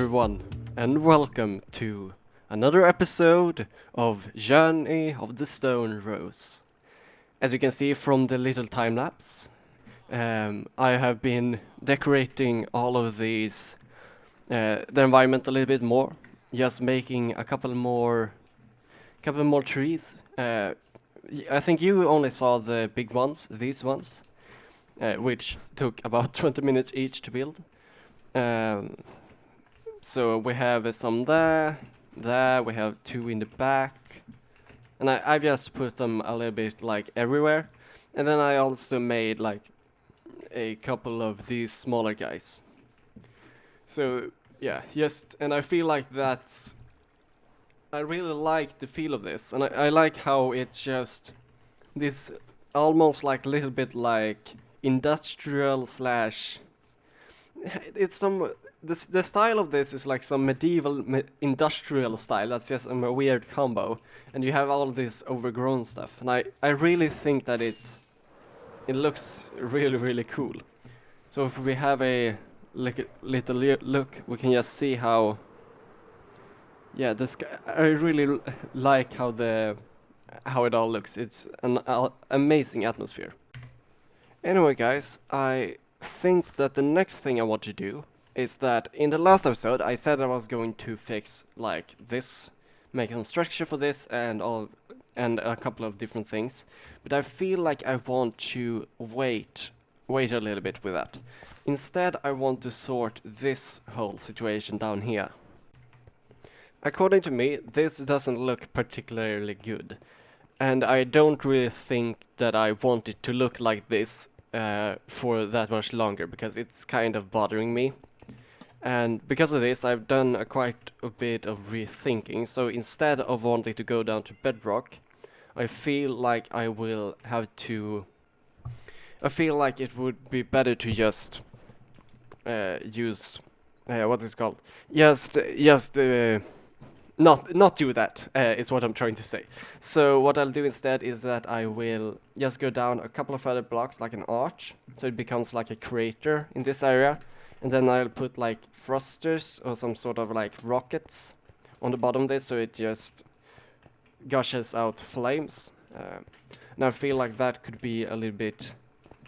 everyone, and welcome to another episode of Journey of the Stone Rose. As you can see from the little time lapse, I have been decorating all of these, the environment a little bit more, just making a couple more trees. I think you only saw the big ones, these ones, which took about 20 minutes each to build. So we have some there, we have two in the back, and I've just put them a little bit like everywhere. And then I also made like a couple of these smaller guys. So yeah, and I feel like I really like the feel of this, and I like how it's just this almost like a little bit like industrial slash. It's some the style of this is like some medieval industrial style. That's just a weird combo, and you have all this overgrown stuff. And I really think that it looks really cool. So if we have a little look, we can just see how. Yeah, I really like how it all looks. It's an amazing atmosphere. Anyway, guys, I think that the next thing I want to do is that in the last episode I said I was going to fix like this, make some structure for this and a couple of different things, but I feel like I want to wait a little bit with that. Instead, I want to sort this whole situation down here. According to me, this doesn't look particularly good, and I don't really think that I want it to look like this for that much longer, because it's kind of bothering me. And because of this, I've done quite a bit of rethinking. So instead of wanting to go down to bedrock, I feel like I feel like it would be better to just use what is it called? Not do that, is what I'm trying to say. So what I'll do instead is that I will just go down a couple of other blocks like an arch, so it becomes like a crater in this area, and then I'll put like thrusters or some sort of like rockets on the bottom of this, so it just gushes out flames. And I feel like that could be a little bit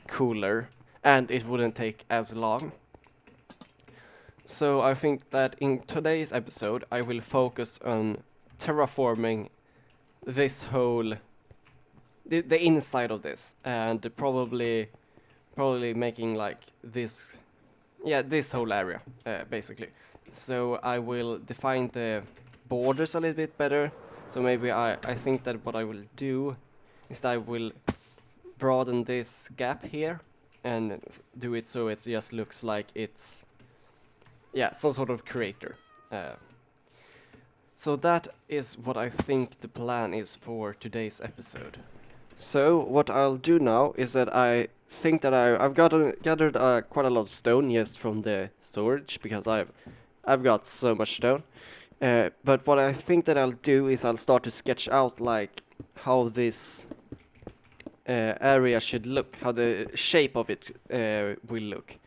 cooler, and it wouldn't take as long. So I think that in today's episode I will focus on terraforming this whole the inside of this, and probably making like this whole area basically. So I will define the borders a little bit better. So maybe I think that what I will do is I will broaden this gap here and do it so it just looks like it's some sort of crater. So that is what I think the plan is for today's episode. So what I'll do now is that I think that I've gathered quite a lot of stone just from the storage, because I've got so much stone. But what I think that I'll do is I'll start to sketch out like how this area should look, how the shape of it will look.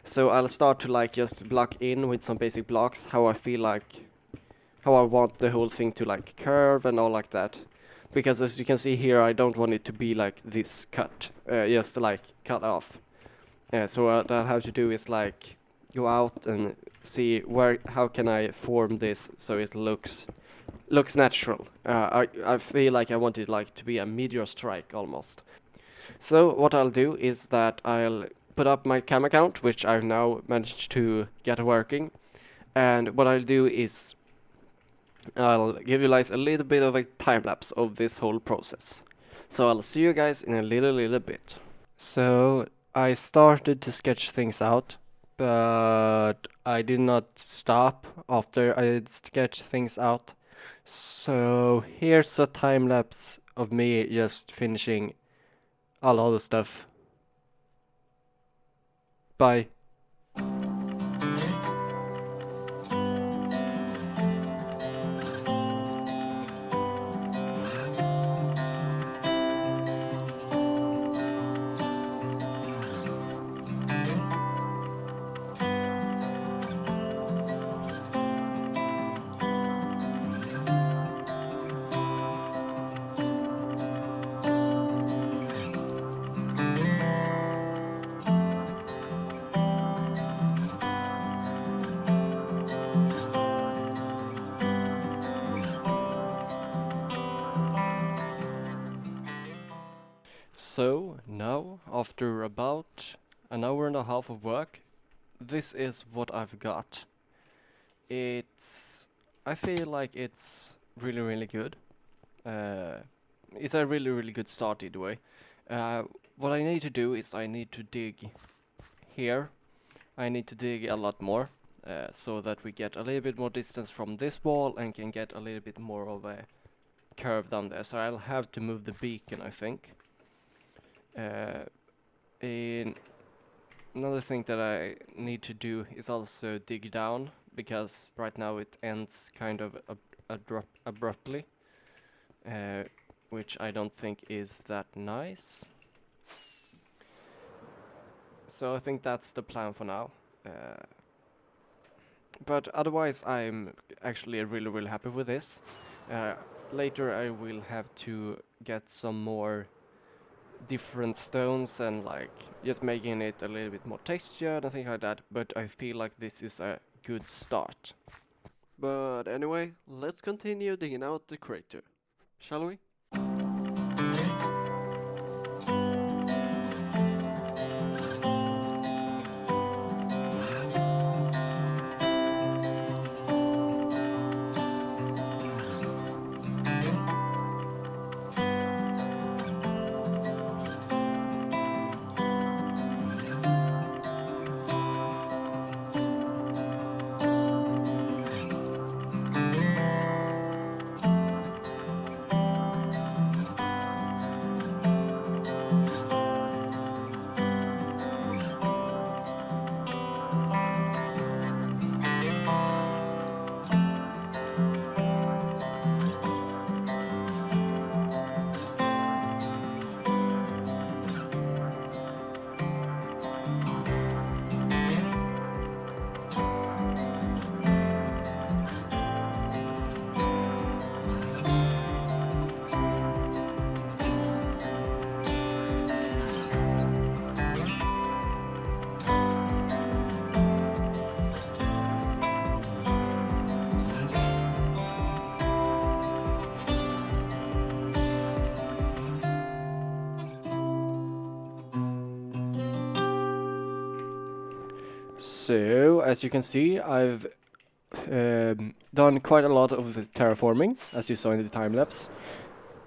So I'll start to like just block in with some basic blocks how I want the whole thing to like curve and all like that. Because as you can see here, I don't want it to be like this cut, just like cut off. So what I'll have to do is like go out and see how can I form this so it looks natural. I feel like I want it like to be a meteor strike almost. So what I'll do is that I'll put up my cam account, which I've now managed to get working, and what I'll do is I'll give you guys a little bit of a time lapse of this whole process. So I'll see you guys in a little bit. So I started to sketch things out, but I did not stop after I sketched things out. So here's a time lapse of me just finishing all other stuff. Bye. So now, after about an hour and a half of work, this is what I've got. I feel like it's really, really good. Uh, it's a really, really good start either way. What I need to do is I need to dig here. I need to dig a lot more, so that we get a little bit more distance from this wall and can get a little bit more of a curve down there. So I'll have to move the beacon, I think. In Another thing that I need to do is also dig down, because right now it ends kind of abruptly, which I don't think is that nice. So I think that's the plan for now. But otherwise I'm actually really, really happy with this. Later I will have to get some more different stones and like just making it a little bit more textured and things like that, but I feel like this is a good start. But anyway, let's continue digging out the crater, shall we? So, as you can see, I've done quite a lot of the terraforming, as you saw in the time lapse.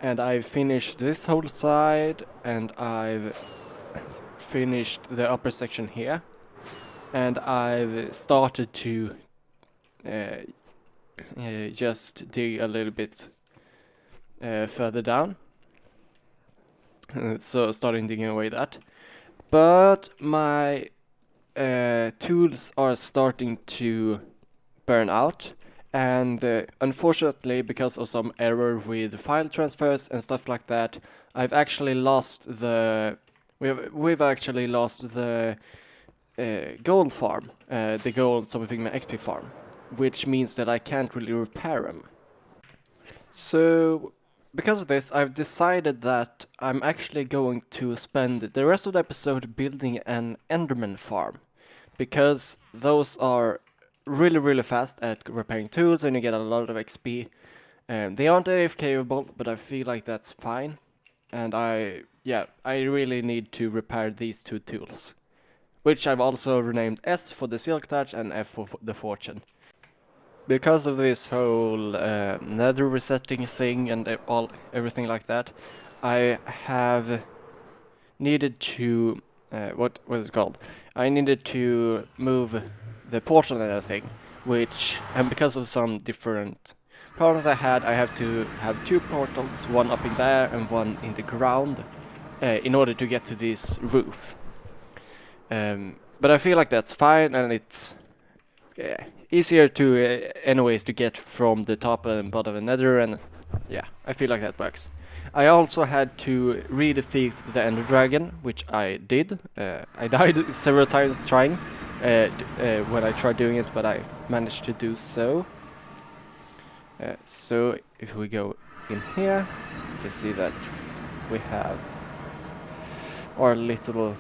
And I've finished this whole side, and I've finished the upper section here. And I've started to just dig a little bit further down. So starting digging away that. But my tools are starting to burn out, and unfortunately, because of some error with file transfers and stuff like that, I've actually lost the we've actually lost the gold farm, the gold Superfigma XP farm, which means that I can't really repair them. So because of this, I've decided that I'm actually going to spend the rest of the episode building an Enderman farm, because those are really, really fast at repairing tools and you get a lot of XP. They aren't AFKable, but I feel like that's fine. And I really need to repair these two tools, which I've also renamed S for the Silk Touch and F for the Fortune. Because of this whole nether resetting thing and everything like that, I have needed to what is it called? I needed to move the portal and everything, and because of some different problems I have to have two portals, one up in there and one in the ground, in order to get to this roof. But I feel like that's fine, and it's easier to anyways to get from the top and bottom of the nether, and yeah, I feel like that works. I also had to redefeat the Ender Dragon, which I did. I died several times trying when I tried doing it, but I managed to do so. So if we go in here, you can see that we have our little...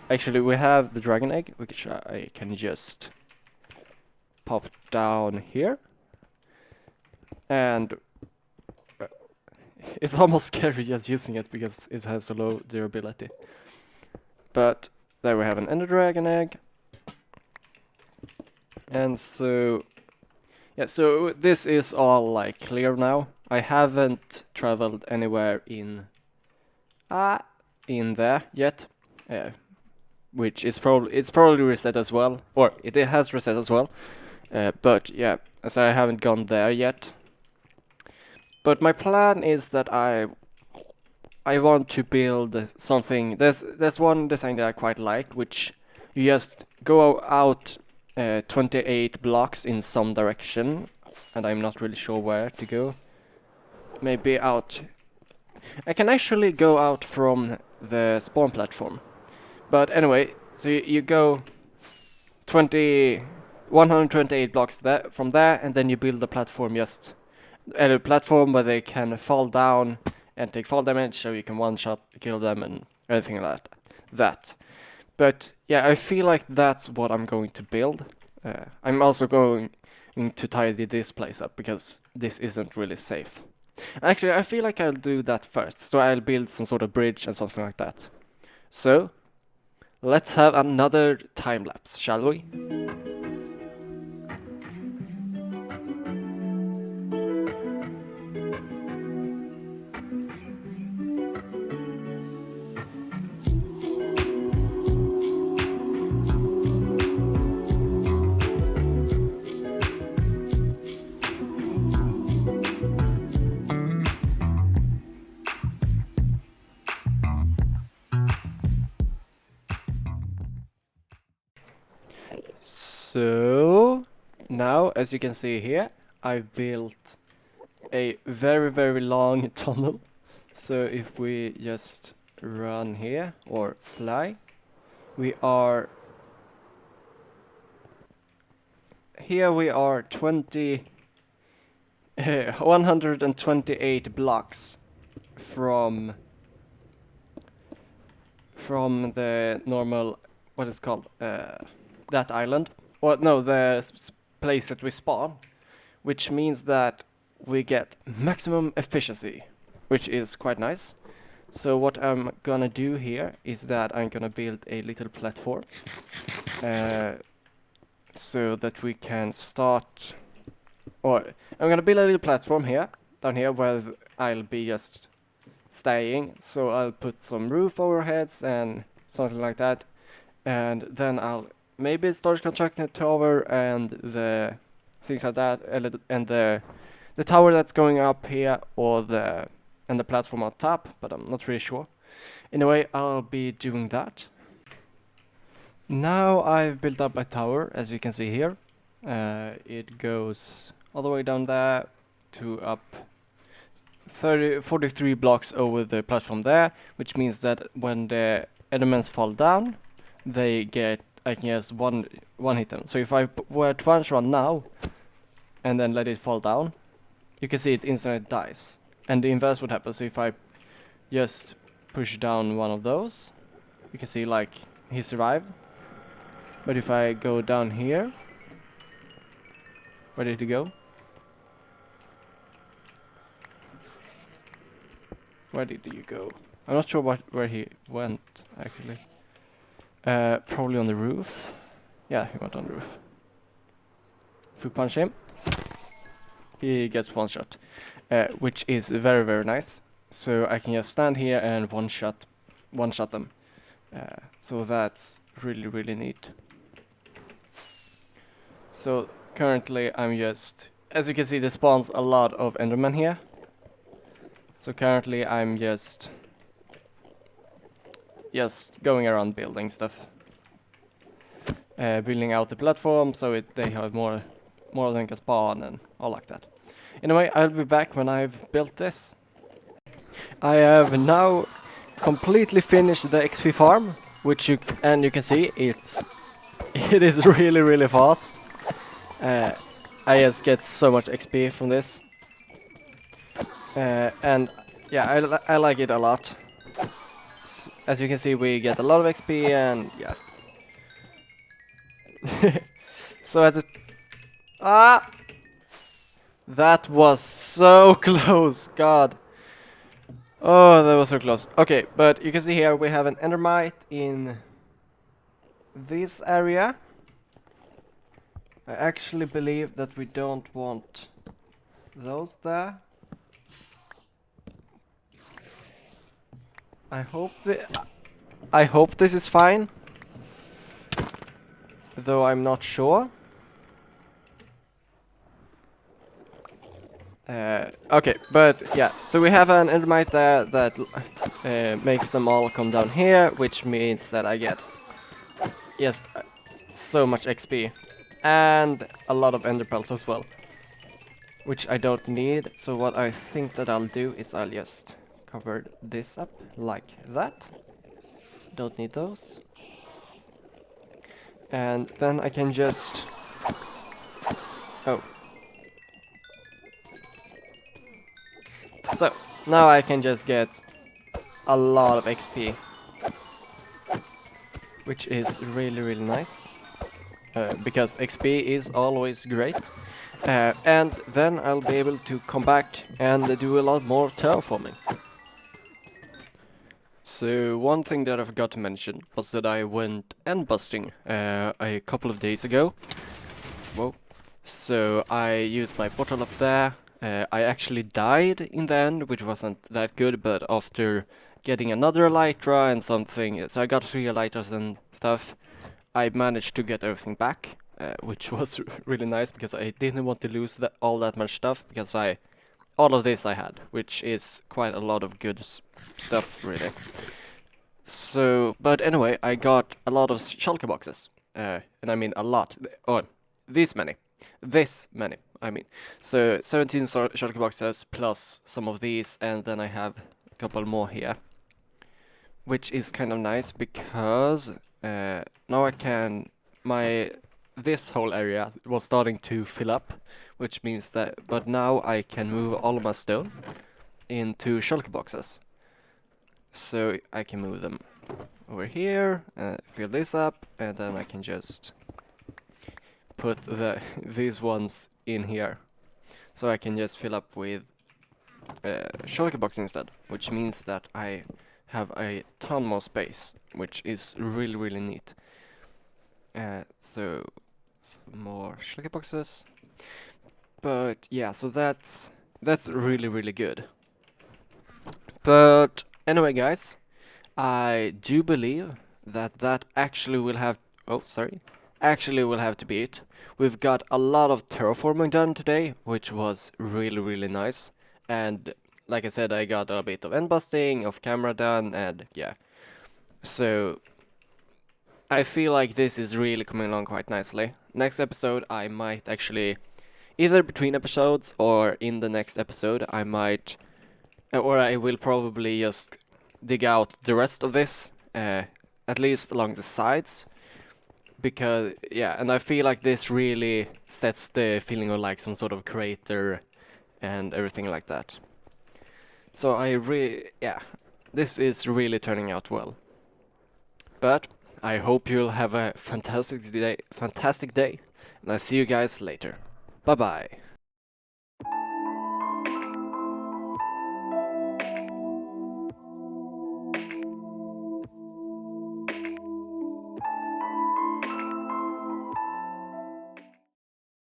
Actually, we have the dragon egg, which I can just pop down here. And it's almost scary just using it because it has a low durability. But there we have an Ender Dragon egg. And so, yeah, so this is all like clear now. I haven't traveled anywhere in there yet, which is probably reset as well, or it has reset as well. But yeah, as I haven't gone there yet. But my plan is that I want to build something. There's one design that I quite like, which you just go out 28 blocks in some direction, and I'm not really sure where to go. Maybe out. I can actually go out from the spawn platform. But anyway, so you go 128 blocks from there, and then you build a platform a platform where they can fall down and take fall damage, so you can one-shot kill them and everything like that. But yeah, I feel like that's what I'm going to build. I'm also going to tidy this place up because this isn't really safe. Actually, I feel like I'll do that first, so I'll build some sort of bridge and something like that. So, let's have another time lapse, shall we? So, now, as you can see here, I've built a very, very long tunnel. So if we just run here, or fly, we are... Here we are 128 blocks from the normal, what is called, that island. Or no, the place that we spawn, which means that we get maximum efficiency, which is quite nice. So what I'm gonna do here is that I'm gonna build a little platform, so that we can start, or I'm gonna build a little platform here, down here, where I'll be just staying. So I'll put some roof overheads and something like that, and then I'll maybe start constructing a tower and the things like that, and the tower that's going up here, or the platform on top, but I'm not really sure. Anyway, I'll be doing that. Now I've built up a tower, as you can see here. It goes all the way down there to up 43 blocks over the platform there, which means that when the elements fall down, they get, I can just one hit them. So if I were to punch one now and then let it fall down, you can see it instantly dies. And the inverse would happen. So if I just push down one of those, you can see like he survived. But if I go down here, where did he go? Where did you go? I'm not sure where he went actually. Probably on the roof. Yeah, he went on the roof. If we punch him, he gets one shot, which is very, very nice. So I can just stand here and one shot them. So that's really, really neat. So currently I'm just, as you can see, there spawns a lot of Endermen here. So currently I'm just going around building stuff. Building out the platform so they have more than can spawn and all like that. Anyway, I'll be back when I've built this. I have now completely finished the XP farm, which you can see it is really, really fast. I just get so much XP from this, and yeah, I like it a lot. As you can see, we get a lot of XP, and yeah. So at the that was so close, God. Oh, that was so close. Okay, but you can see here we have an endermite in this area. I actually believe that we don't want those there. I hope this is fine, though I'm not sure. Okay, but yeah, so we have an endermite there that makes them all come down here, which means that I get just so much XP and a lot of ender pearls as well, which I don't need. So what I think that I'll do is I'll just cover this up like that. Don't need those. And then I can just... Oh. So, now I can just get a lot of XP. Which is really, really nice. Because XP is always great. And then I'll be able to come back and do a lot more terraforming. So one thing that I forgot to mention was that I went end busting a couple of days ago. Whoa. So I used my portal up there. I actually died in the end, which wasn't that good, but after getting another elytra and something, so I got 3 elytras and stuff, I managed to get everything back, which was really nice because I didn't want to lose all that much stuff, because all of this I had, which is quite a lot of good stuff, really. So, but anyway, I got a lot of shulker boxes, and I mean a lot. Oh, this many, I mean. So 17 shulker boxes plus some of these, and then I have a couple more here, which is kind of nice because now I can this whole area was starting to fill up, which means that, but now I can move all of my stone into shulker boxes. So I can move them over here, fill this up, and then I can just put these ones in here. So I can just fill up with shulker box instead, which means that I have a ton more space, which is really, really neat. So some more shulker boxes. But yeah, so that's really, really good. But anyway, guys, I do believe that actually will have... Oh, sorry. Actually will have to be it. We've got a lot of terraforming done today, which was really, really nice. And like I said, I got a bit of end busting, of camera done, and yeah. So I feel like this is really coming along quite nicely. Next episode, I might actually, either between episodes or in the next episode, I might... Or I will probably just dig out the rest of this, at least along the sides, because yeah, and I feel like this really sets the feeling of like some sort of crater and everything like that. So yeah, this is really turning out well. But I hope you'll have a fantastic day, and I see you guys later. Bye bye.